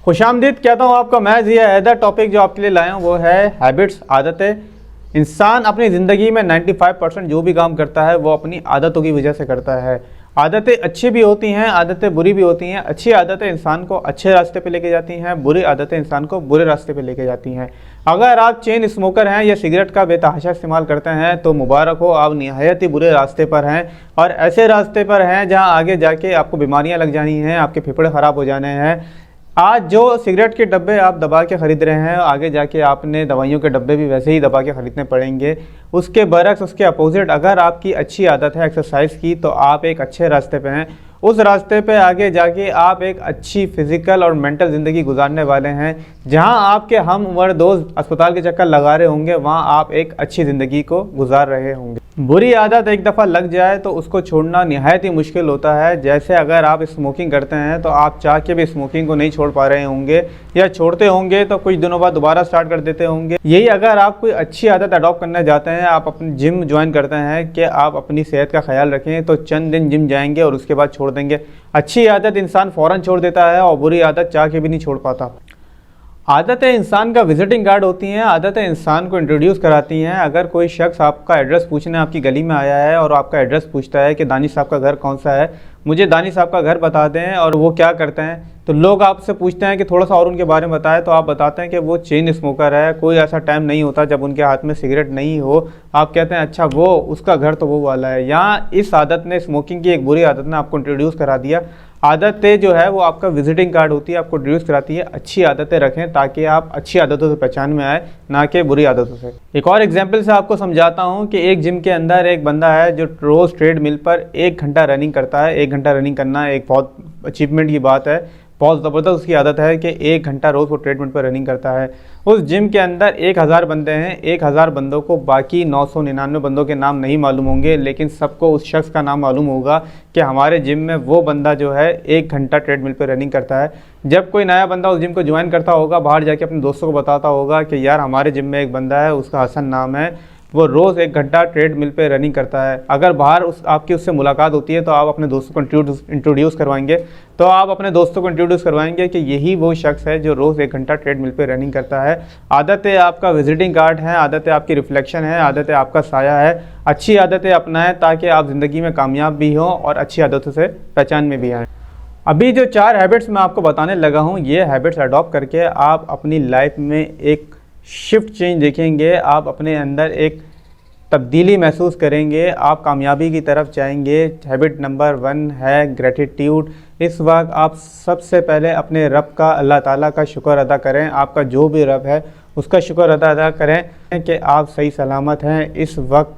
खुशामदीद कहता हूँ आपका। मैं ये ऐसा टॉपिक जो आपके लिए लाया हूँ वो है हैबिट्स, आदतें। इंसान अपनी ज़िंदगी में 95% जो भी काम करता है वो अपनी आदतों की वजह से करता है। आदतें अच्छी भी होती हैं, आदतें बुरी भी होती हैं। अच्छी आदतें इंसान को अच्छे रास्ते पे लेके जाती हैं, बुरी आदतें इंसान को बुरे रास्ते पे लेके जाती हैं। अगर आप चेन स्मोकर हैं या सिगरेट का बेतहाशा इस्तेमाल करते हैं तो मुबारक हो, आप निहायत ही बुरे रास्ते पर हैं और ऐसे रास्ते पर हैं जहां आगे जाके आपको बीमारियां लग जानी हैं, आपके फेफड़े ख़राब हो जाने हैं। आज जो सिगरेट के डब्बे आप दबा के ख़रीद रहे हैं, आगे जाके आपने दवाइयों के डब्बे भी वैसे ही दबा के ख़रीदने पड़ेंगे। उसके बरक्स, उसके अपोजिट, अगर आपकी अच्छी आदत है एक्सरसाइज की तो आप एक अच्छे रास्ते पे हैं। उस रास्ते पे आगे जाके आप एक अच्छी फिज़िकल और मेंटल ज़िंदगी गुजारने वाले हैं। जहां आपके हम उम्र दोस्त अस्पताल के चक्कर लगा रहे होंगे, वहां आप एक अच्छी ज़िंदगी को गुजार रहे होंगे। बुरी आदत एक दफ़ा लग जाए तो उसको छोड़ना निहायत ही मुश्किल होता है। जैसे अगर आप स्मोकिंग करते हैं तो आप चाह के भी स्मोकिंग को नहीं छोड़ पा रहे होंगे, या छोड़ते होंगे तो कुछ दिनों बाद दोबारा स्टार्ट कर देते होंगे। यही अगर आप कोई अच्छी आदत अडॉप्ट करना चाहते हैं, आप अपनी जिम ज्वाइन करते हैं कि आप अपनी सेहत का ख्याल रखें, तो चंद दिन जिम जाएंगे और उसके बाद छोड़ देंगे। अच्छी आदत इंसान फ़ौरन छोड़ देता है और बुरी आदत चाह के भी नहीं छोड़ पाता। आदतें इंसान का विजिटिंग कार्ड होती हैं। आदतें इंसान को इंट्रोड्यूस कराती हैं। अगर कोई शख्स आपका एड्रेस पूछने आपकी गली में आया है और आपका एड्रेस पूछता है कि दानिश साहब का घर कौन सा है, मुझे दानिश साहब का घर बता दें और वो क्या करते हैं, तो लोग आपसे पूछते हैं कि थोड़ा सा और उनके बारे में बताएं, तो आप बताते हैं कि वो चेन स्मोकर है। कोई ऐसा टाइम नहीं होता जब उनके हाथ में सिगरेट नहीं हो। आप कहते हैं अच्छा वो उसका घर तो वो वाला है। यहाँ इस आदत ने, स्मोकिंग की एक बुरी आदत ने आपको इंट्रोड्यूस करा दिया। आदतें जो है वो आपका विजिटिंग कार्ड होती है, आपको इंट्रोड्यूस कराती है। अच्छी आदतें रखें ताकि आप अच्छी आदतों से पहचान में आए, ना कि बुरी आदतों से। एक और एग्जांपल से आपको समझाता हूँ कि एक जिम के अंदर एक बंदा है जो रोज़ ट्रेडमिल पर 1 घंटा रनिंग करता है। 1 घंटा रनिंग करना एक बहुत अचीवमेंट की बात है, बहुत ज़बरदस्त उसकी आदत है कि 1 घंटा रोज़ वो ट्रेडमिल पर रनिंग करता है। उस जिम के अंदर 1000 बंदे हैं। 1000 बंदों को बाकी 999 बंदों के नाम नहीं मालूम होंगे, लेकिन सबको उस शख्स का नाम मालूम होगा कि हमारे जिम में वो बंदा जो है 1 घंटा ट्रेडमिल पर रनिंग करता है। जब कोई नया बंदा उस जिम को ज्वाइन करता होगा, बाहर जाके अपने दोस्तों को बताता होगा कि यार हमारे जिम में एक बंदा है, उसका हसन नाम है, वो रोज़ 1 घंटा ट्रेडमिल पे रनिंग करता है। अगर बाहर आपकी उससे मुलाकात होती है तो आप अपने दोस्तों को इंट्रोड्यूस करवाएंगे, तो आप अपने दोस्तों को इंट्रोड्यूस करवाएंगे कि यही वो शख्स है जो रोज़ 1 घंटा ट्रेडमिल पे रनिंग करता है। आदतें आपका विजिटिंग कार्ड है, आदतें आपकी रिफ्लेक्शन है, आदतें आपका साया है। अच्छी आदतें अपनाएं ताकि आप ज़िंदगी में कामयाब भी हों और अच्छी आदतों से पहचान में भी आएँ। अभी जो 4 हैबिट्स मैं आपको बताने लगा हूँ, ये हैबिट्स अडॉप्ट करके आप अपनी लाइफ में एक शिफ्ट चेंज देखेंगे। आप अपने अंदर एक तब्दीली महसूस करेंगे, आप कामयाबी की तरफ जाएंगे। हैबिट नंबर 1 है ग्रेटिट्यूड। इस वक्त आप सबसे पहले अपने रब का, अल्लाह ताला का शुक्र अदा करें। आपका जो भी रब है उसका शुक्र अदा करें कि आप सही सलामत हैं। इस वक्त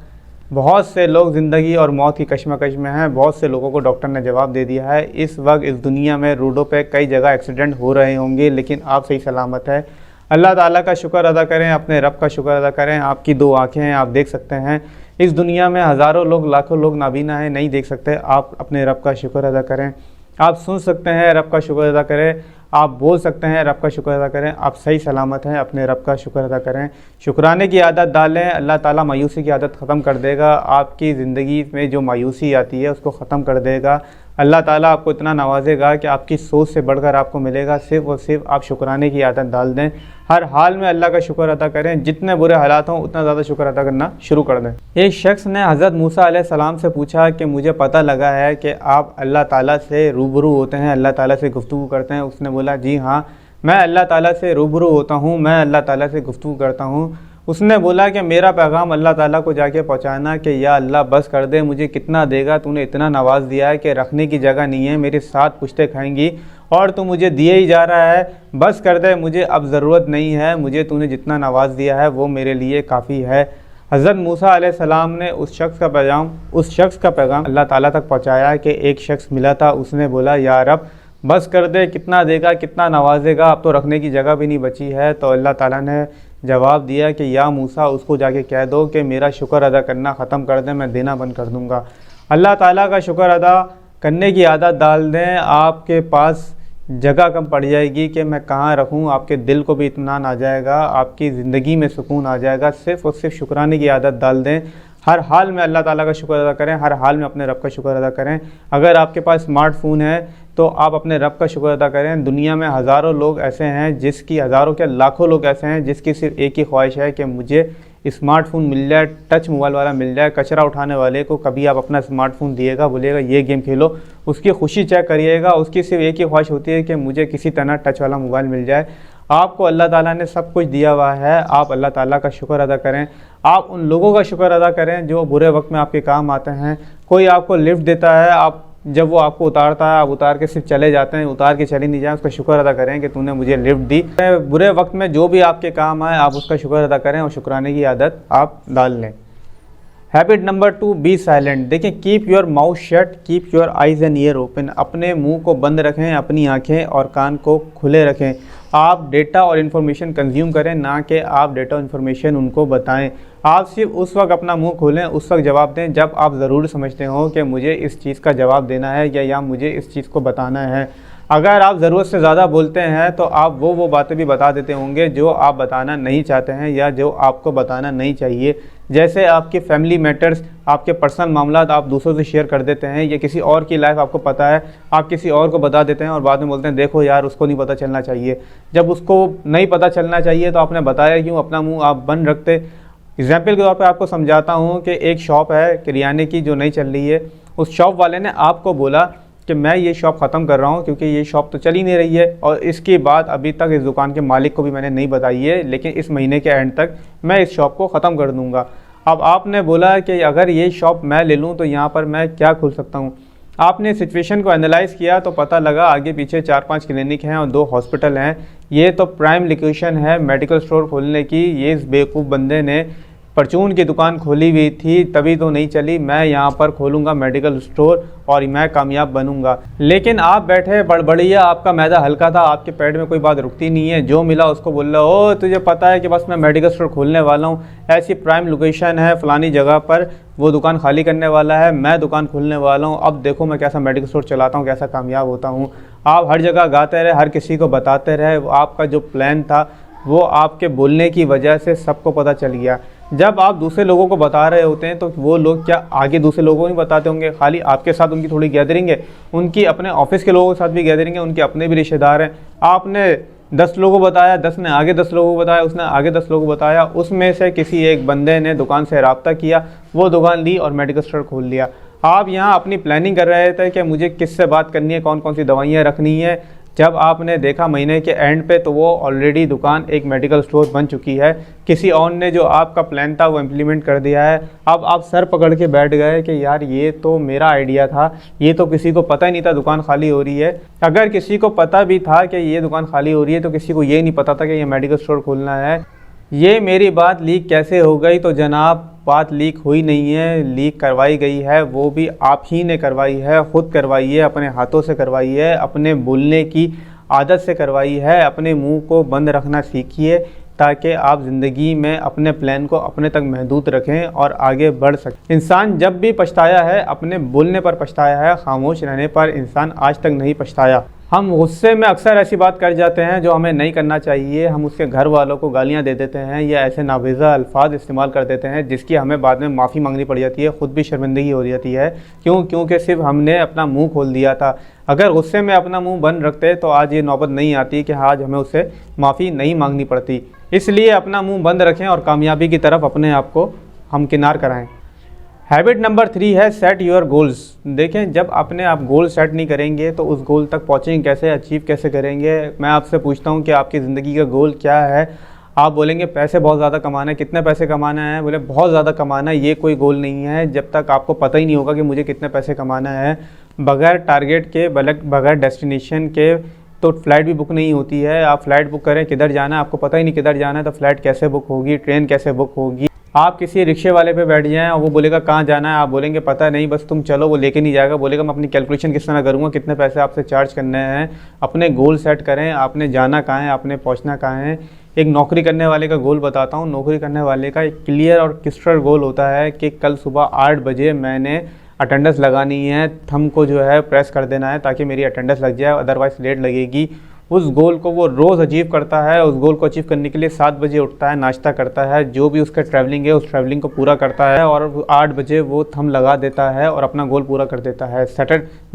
बहुत से लोग ज़िंदगी और मौत की कश्मकश में हैं। बहुत से लोगों को डॉक्टर ने जवाब दे दिया है। इस वक्त इस दुनिया में रोडों पे कई जगह एक्सीडेंट हो रहे होंगे, लेकिन आप सही सलामत हैं। अल्लाह ताला का शुक्र अदा करें, अपने रब का शुक्र अदा करें। आपकी 2 आँखें हैं, आप देख सकते हैं। इस दुनिया में हज़ारों लोग, लाखों लोग नाबीना हैं, नहीं देख सकते। आप अपने रब का शुक्र अदा करें। आप सुन सकते हैं, रब का शुक्र अदा करें। आप बोल सकते हैं, रब का शुक्र अदा करें। आप सही सलामत हैं, अपने रब का शुक्र अदा करें। शुक्राने की आदत डालें, अल्लाह ताला मायूसी की आदत ख़त्म कर देगा। आपकी ज़िंदगी में जो मायूसी आती है उसको ख़त्म कर देगा। अल्लाह ताला आपको इतना नवाजेगा कि आपकी सोच से बढ़कर आपको मिलेगा। सिर्फ़ और सिर्फ आप शुक्राने की आदत डाल दें। हर हाल में अल्लाह का शुक्र अदा करें। जितने बुरे हालात हों उतना ज़्यादा शुक्र अदा करना शुरू कर दें। एक शख्स ने हज़रत मूसा अलैहिस्सलाम से पूछा कि मुझे पता लगा है कि आप अल्लाह ताला से रूबरू होते हैं, अल्लाह ताला से गुफ्तगू करते हैं। उसने बोला जी हाँ, मैं अल्लाह ताला से रूबरू होता हूँ, मैं अल्लाह ताला से गुफ्तगू करता हूँ। उसने बोला कि मेरा पैगाम अल्लाह ताला को जाके पहुँचाना कि या अल्लाह बस कर दे, मुझे कितना देगा, तूने इतना नवाज दिया है कि रखने की जगह नहीं है, मेरे साथ पुश्ते खाएंगी और तू मुझे दिए ही जा रहा है। बस कर दे, मुझे अब ज़रूरत नहीं है, मुझे तूने जितना नवाज दिया है वो मेरे लिए काफ़ी है। हज़रत मूसा अलैहिस्सलाम ने उस शख्स का पैगाम अल्लाह ताला तक पहुँचाया कि एक शख्स मिला था, उसने बोला या रब बस कर दे, कितना देगा, कितना नवाजेगा, अब तो रखने की जगह भी नहीं बची है। तो अल्लाह ताला ने जवाब दिया कि या मूसा उसको जाके कह दो कि मेरा शुक्र अदा करना ख़त्म कर दे, मैं देना बंद कर दूँगा। अल्लाह ताला का शुक्र अदा करने की आदत डाल दें। आपके पास जगह कम पड़ जाएगी कि मैं कहाँ रखूँ। आपके दिल को भी इत्मीनान आ जाएगा, आपकी ज़िंदगी में सुकून आ जाएगा। सिर्फ़ और सिर्फ शुक्राने की आदत डाल दें। हर हाल में अल्लाह ताला का शुक्र अदा करें, हर हाल में अपने रब का शुक्र अदा करें। अगर आपके पास स्मार्टफ़ोन है तो आप अपने रब का शुक्र अदा करें। दुनिया में हज़ारों लोग ऐसे हैं जिसकी, हज़ारों क्या लाखों लोग ऐसे हैं जिसकी सिर्फ एक ही ख्वाहिश है कि मुझे स्मार्टफोन मिल जाए, टच मोबाइल वाला मिल जाए। कचरा उठाने वाले को कभी आप अपना स्मार्टफोन दिएगा, बोलिएगा ये गेम खेलो, उसकी खुशी चेक करिएगा, उसकी सिर्फ एक ही ख्वाहिश होती है कि मुझे किसी तरह टच वाला मोबाइल मिल जाए। आपको अल्लाह ताला ने सब कुछ दिया हुआ है, आप अल्लाह ताला का शुक्र अदा करें। आप उन लोगों का शुक्र अदा करें जो बुरे वक्त में आपके काम आते हैं। कोई आपको लिफ्ट देता है, आप जब वो आपको उतारता है, आप उतार के सिर्फ चले जाते हैं, उतार के चले नहीं जाए, उसका शुक्र अदा करें कि तूने मुझे लिफ्ट दी। बुरे वक्त में जो भी आपके काम आए आप उसका शुक्र अदा करें और शुक्राने की आदत आप डाल लें। Habit number 2, be silent. देखिए, keep your mouth shut, keep your eyes and ear open. अपने मुंह को बंद रखें, अपनी आंखें और कान को खुले रखें। आप डेटा और इन्फॉर्मेशन कंज्यूम करें, ना कि आप डेटा और इन्फॉर्मेशन उनको बताएं। आप सिर्फ उस वक्त अपना मुंह खोलें, उस वक्त जवाब दें जब आप ज़रूर समझते हो कि मुझे इस चीज़ का जवाब देना है या मुझे इस चीज़ को बताना है। अगर आप ज़रूरत से ज़्यादा बोलते हैं तो आप वो बातें भी बता देते होंगे जो आप बताना नहीं चाहते हैं या जो आपको बताना नहीं चाहिए। जैसे आपके फैमिली मैटर्स, आपके पर्सनल मामलात आप दूसरों से शेयर कर देते हैं, या किसी और की लाइफ आपको पता है, आप किसी और को बता देते हैं और बाद में बोलते हैं देखो यार उसको नहीं पता चलना चाहिए। जब उसको नहीं पता चलना चाहिए तो आपने बताया क्यों, अपना मुँह आप बंद रखते। एग्जाम्पल के तौर पे आपको समझाता हूँ कि एक शॉप है किरियाने की जो नहीं चल रही है। उस शॉप वाले ने आपको बोला कि मैं ये शॉप ख़त्म कर रहा हूँ क्योंकि ये शॉप तो चल ही नहीं रही है, और इसकी बात अभी तक इस दुकान के मालिक को भी मैंने नहीं बताई है, लेकिन इस महीने के एंड तक मैं इस शॉप को ख़त्म कर दूँगा। अब आपने बोला कि अगर ये शॉप मैं ले लूँ तो यहाँ पर मैं क्या खोल सकता हूँ। आपने सिचुएशन को एनालाइज़ किया तो पता लगा आगे पीछे 4-5 क्लिनिक हैं और 2 हॉस्पिटल हैं। ये तो प्राइम लोकेशन है मेडिकल स्टोर खोलने की। ये इस बेवकूफ़ बंदे ने परचून की दुकान खोली हुई थी, तभी तो नहीं चली। मैं यहाँ पर खोलूँगा मेडिकल स्टोर और मैं कामयाब बनूँगा। लेकिन आप बैठे बड़बड़िया, आपका मैदा हल्का था, आपके पेट में कोई बात रुकती नहीं है, जो मिला उसको बोल रहे हो तुझे पता है कि बस मैं मेडिकल स्टोर खोलने वाला हूँ, ऐसी प्राइम लोकेशन है फलानी जगह पर, वो दुकान खाली करने वाला है, मैं दुकान खोलने वाला हूँ, अब देखो मैं कैसा मेडिकल स्टोर चलाता हूँ, कैसा कामयाब होता हूँ। आप हर जगह गाते रहे, हर किसी को बताते रहे। आपका जो प्लान था वो आपके बोलने की वजह से सबको पता चल गया। जब आप दूसरे लोगों को बता रहे होते हैं तो वो लोग क्या आगे दूसरे लोगों को नहीं बताते होंगे? खाली आपके साथ उनकी थोड़ी गैदरिंग है, उनकी अपने ऑफिस के लोगों के साथ भी गैदरिंग है, उनके अपने भी रिश्तेदार हैं। आपने 10 लोगों को बताया, 10 ने आगे 10 लोगों को बताया, उसने आगे 10 लोगों को बताया, उसमें से किसी एक बंदे ने दुकान से रब्ता किया, वो दुकान ली और मेडिकल स्टोर खोल लिया। आप यहाँ अपनी प्लानिंग कर रहे थे कि मुझे किससे बात करनी है, कौन कौन सी दवाइयाँ रखनी है। जब आपने देखा महीने के एंड पे तो वो ऑलरेडी दुकान एक मेडिकल स्टोर बन चुकी है। किसी और ने जो आपका प्लान था वो इम्प्लीमेंट कर दिया है। अब आप सर पकड़ के बैठ गए कि यार ये तो मेरा आइडिया था, ये तो किसी को पता ही नहीं था दुकान खाली हो रही है। अगर किसी को पता भी था कि ये दुकान खाली हो रही है तो किसी को ये नहीं पता था कि ये मेडिकल स्टोर खोलना है। ये मेरी बात लीक कैसे हो गई? तो जनाब बात लीक हुई नहीं है, लीक करवाई गई है, वो भी आप ही ने करवाई है, ख़ुद करवाई है, अपने हाथों से करवाई है, अपने बोलने की आदत से करवाई है। अपने मुंह को बंद रखना सीखिए ताकि आप ज़िंदगी में अपने प्लान को अपने तक महदूद रखें और आगे बढ़ सकें। इंसान जब भी पछताया है अपने बोलने पर पछताया है, खामोश रहने पर इंसान आज तक नहीं पछताया। हम गुस्से में अक्सर ऐसी बात कर जाते हैं जो हमें नहीं करना चाहिए। हम उसके घर वालों को गालियां दे देते हैं या ऐसे नावेज़ा अल्फाज इस्तेमाल कर देते हैं जिसकी हमें बाद में माफ़ी मांगनी पड़ जाती है, ख़ुद भी शर्मिंदगी हो जाती है। क्योंकि सिर्फ हमने अपना मुंह खोल दिया था। अगर गुस्से में अपना मुंह बंद रखते तो आज ये नौबत नहीं आती कि आज हमें उससे माफ़ी नहीं मांगनी पड़ती। इसलिए अपना मुँह बंद रखें और कामयाबी की तरफ अपने आप को हमकिनार कराएँ। हैबिट नंबर 3 है सेट योर गोल्स। देखें, जब अपने आप गोल सेट नहीं करेंगे तो उस गोल तक पहुँचेंगे कैसे, अचीव कैसे करेंगे। मैं आपसे पूछता हूँ कि आपकी ज़िंदगी का गोल क्या है? आप बोलेंगे पैसे बहुत ज़्यादा कमाना है। कितने पैसे कमाना है? बोले बहुत ज़्यादा कमाना है। ये कोई गोल नहीं है जब तक आपको पता ही नहीं होगा कि मुझे कितने पैसे कमाना है। बगैर टारगेट के, बगैर डेस्टिनेशन के तो फ़्लाइट भी बुक नहीं होती है। आप फ़्लाइट बुक करें, किधर जाना है आपको पता ही नहीं, किधर जाना है तो फ़्लाइट कैसे बुक होगी, ट्रेन कैसे बुक होगी। आप किसी रिक्शे वाले पे बैठ जाएं और वो बोलेगा कहाँ जाना है, आप बोलेंगे पता नहीं, बस तुम चलो, वो लेके नहीं जाएगा। बोलेगा मैं अपनी कैलकुलेशन किस तरह करूँगा, कितने पैसे आपसे चार्ज करने हैं। अपने गोल सेट करें, आपने जाना कहाँ है, आपने पहुँचना कहाँ है। एक नौकरी करने वाले का गोल बताता हूँ। नौकरी करने वाले का एक क्लियर और क्रिस्टल गोल होता है कि कल सुबह 8 बजे मैंने अटेंडेंस लगानी है, थंब को जो है प्रेस कर देना है ताकि मेरी अटेंडेंस लग जाए, अदरवाइज़ लेट लगेगी। उस गोल को वो रोज़ अचीव करता है। उस गोल को अचीव करने के लिए 7 बजे उठता है, नाश्ता करता है, जो भी उसका ट्रैवलिंग है उस ट्रैवलिंग को पूरा करता है और 8 बजे वो थंब लगा देता है और अपना गोल पूरा कर देता है।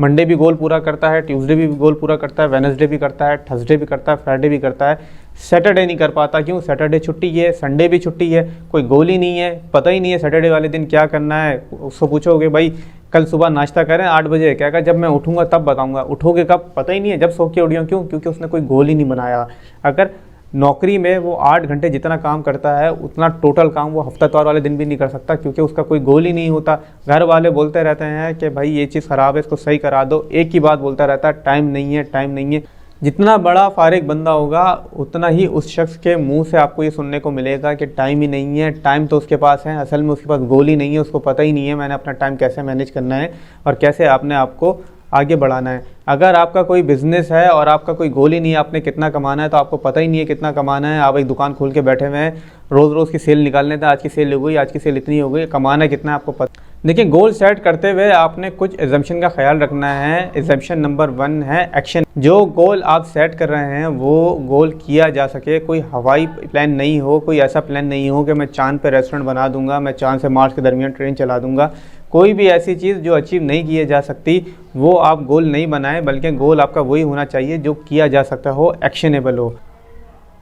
मंडे भी गोल पूरा करता है, ट्यूसडे भी गोल पूरा करता है, वेडनेसडे भी करता है, थर्सडे भी करता है, फ्राइडे भी करता है। सैटरडे नहीं कर पाता, क्यों? सैटरडे छुट्टी है, संडे भी छुट्टी है, कोई गोल ही नहीं है, पता ही नहीं है सैटरडे वाले दिन क्या करना है। उसको पूछोगे भाई कल सुबह नाश्ता करें 8 बजे, क्या कहा जब मैं उठूंगा तब बताऊंगा। उठोगे कब? पता ही नहीं है, जब सो के उठियो। क्यों? क्योंकि उसने कोई गोल ही नहीं बनाया। अगर नौकरी में वो 8 घंटे जितना काम करता है उतना टोटल काम वो हफ्तावार वाले दिन भी नहीं कर सकता, क्योंकि उसका कोई गोल ही नहीं होता। घर वाले बोलते रहते हैं कि भाई ये चीज़ ख़राब है, इसको सही करा दो, एक ही बात बोलता रहता है, टाइम नहीं है, टाइम नहीं है। जितना बड़ा फारिग बंदा होगा उतना ही उस शख्स के मुंह से आपको ये सुनने को मिलेगा कि टाइम ही नहीं है। टाइम तो उसके पास है, असल में उसके पास गोल ही नहीं है, उसको पता ही नहीं है मैंने अपना टाइम कैसे मैनेज करना है और कैसे अपने आप को आगे बढ़ाना है। अगर आपका कोई बिज़नेस है और आपका कोई गोल ही नहीं है आपने कितना कमाना है, तो आपको पता ही नहीं है कितना कमाना है, आप एक दुकान खोल के बैठे हुए हैं, रोज़ रोज़ की सेल निकालने थे, आज की सेल हो गई, आज की सेल इतनी हो गई, कमाना कितना है आपको पता। देखिए, गोल सेट करते हुए आपने कुछ एजम्पशन का ख्याल रखना है। एजम्पशन नंबर 1 है एक्शन। जो गोल आप सेट कर रहे हैं वो गोल किया जा सके। कोई हवाई प्लान नहीं हो, कोई ऐसा प्लान नहीं हो कि मैं चांद पे रेस्टोरेंट बना दूंगा, मैं चांद से मार्स के दरमियान ट्रेन चला दूंगा। कोई भी ऐसी चीज़ जो अचीव नहीं की जा सकती वो आप गोल नहीं बनाएं, बल्कि गोल आपका वही होना चाहिए जो किया जा सकता हो, एक्शनेबल हो।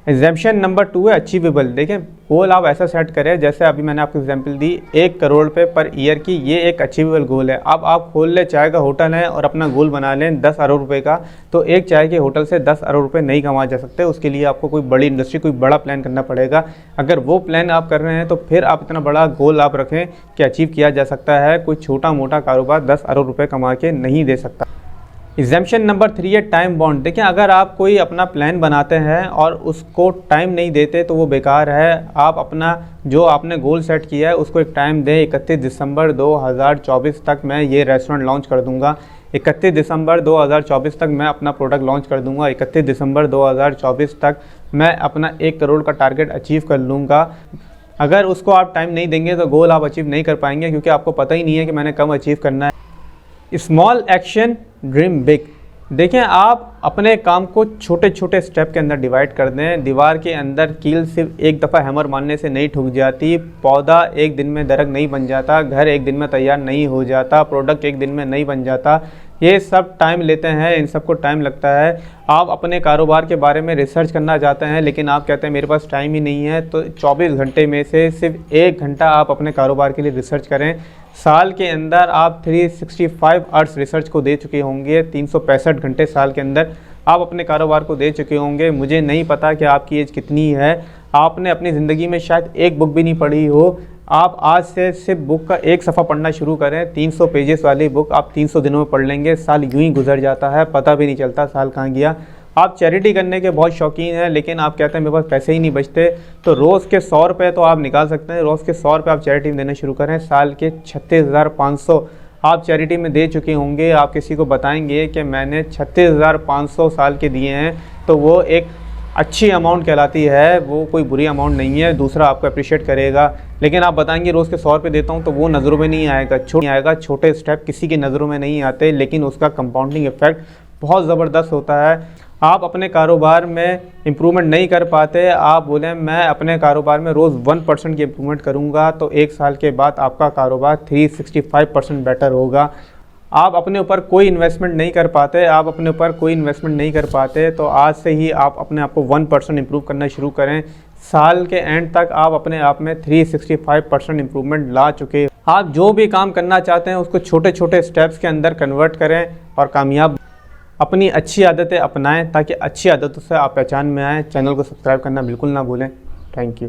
एग्जाम्पशन नंबर 2 है अचीवेबल। देखें, गोल आप ऐसा सेट करें जैसे अभी मैंने आपको एग्जांपल दी 1 करोड़ पे पर ईयर की, ये एक अचीवेबल गोल है। अब आप खोल ले चाय का होटल है और अपना गोल बना लें 10 अरब रुपए का, तो एक चाय के होटल से 10 अरब रुपए नहीं कमाए जा सकते। उसके लिए आपको कोई बड़ी इंडस्ट्री, कोई बड़ा प्लान करना पड़ेगा। अगर वो प्लान आप कर रहे हैं तो फिर आप इतना बड़ा गोल आप रखें कि अचीव किया जा सकता है। कोई छोटा मोटा कारोबार 10 अरब रुपये कमा के नहीं दे सकता। एग्जाम्पशन नंबर 3 है टाइम बाउंड। देखिए, अगर आप कोई अपना प्लान बनाते हैं और उसको टाइम नहीं देते तो वो बेकार है। आप अपना जो आपने गोल सेट किया है उसको एक टाइम दें। 31 दिसंबर 2024 तक मैं ये रेस्टोरेंट लॉन्च कर दूंगा, 31 दिसंबर 2024 तक मैं अपना प्रोडक्ट लॉन्च कर दूंगा, 31 दिसंबर 2024 तक मैं अपना 1 करोड़ का टारगेट अचीव कर लूँगा। अगर उसको आप टाइम नहीं देंगे तो गोल आप अचीव नहीं कर पाएंगे, क्योंकि आपको पता ही नहीं है कि मैंने कब अचीव करना है। Small action dream big. देखें, आप अपने काम को छोटे छोटे स्टेप के अंदर डिवाइड कर दें। दीवार के अंदर कील सिर्फ एक दफ़ा हैमर मारने से नहीं ठुक जाती, पौधा एक दिन में दरख्त नहीं बन जाता, घर एक दिन में तैयार नहीं हो जाता, प्रोडक्ट एक दिन में नहीं बन जाता। ये सब टाइम लेते हैं, इन सबको टाइम लगता है। आप अपने कारोबार के बारे में रिसर्च करना चाहते हैं लेकिन आप कहते हैं मेरे पास टाइम ही नहीं है, तो 24 घंटे में से सिर्फ 1 घंटा आप अपने कारोबार के लिए रिसर्च करें। साल के अंदर आप 365 आवर्स रिसर्च को दे चुके होंगे, 365 घंटे साल के अंदर आप अपने कारोबार को दे चुके होंगे। मुझे नहीं पता कि आपकी एज कितनी है, आपने अपनी ज़िंदगी में शायद एक बुक भी नहीं पढ़ी हो। आप आज से सिर्फ बुक का एक सफ़ा पढ़ना शुरू करें। 300 पेजेस वाली बुक आप 300 दिनों में पढ़ लेंगे। साल यूं ही गुजर जाता है, पता भी नहीं चलता साल कहाँ गया। आप चैरिटी करने के बहुत शौकीन हैं लेकिन आप कहते हैं मेरे पास पैसे ही नहीं बचते, तो रोज़ के 100 रुपये तो आप निकाल सकते हैं। रोज़ के 100 रुपये आप चैरिटी में देना शुरू करें। साल के 36,500 आप चैरिटी में दे चुके होंगे। आप किसी को बताएंगे कि मैंने 36,500 साल के दिए हैं, तो वो एक अच्छी अमाउंट कहलाती है, वो कोई बुरी अमाउंट नहीं है, दूसरा आपको अप्रिशिएट करेगा। लेकिन आप बताएंगे रोज़ के 100 रुपये देता हूँ, तो वो नज़रों में नहीं आएगा। छोटे स्टेप किसी की नज़रों में नहीं आते, लेकिन उसका कंपाउंडिंग इफेक्ट बहुत ज़बरदस्त होता है। आप अपने कारोबार में इम्प्रूवमेंट नहीं कर पाते, आप बोलें मैं अपने कारोबार में रोज़ 1% की इम्प्रूवमेंट करूँगा, तो 1 साल के बाद आपका कारोबार 365% बेटर होगा। आप अपने ऊपर कोई इन्वेस्टमेंट नहीं कर पाते, तो आज से ही आप अपने आप को 1% इम्प्रूव करना शुरू करें। साल के एंड तक आप अपने आप में 365% इम्प्रूवमेंट ला चुके। आप जो भी काम करना चाहते हैं उसको छोटे छोटे स्टेप्स के अंदर कन्वर्ट करें और कामयाब अपनी अच्छी आदतें अपनाएं, ताकि अच्छी आदतों से आप पहचान में आएँ। चैनल को सब्सक्राइब करना बिल्कुल ना भूलें। Thank you.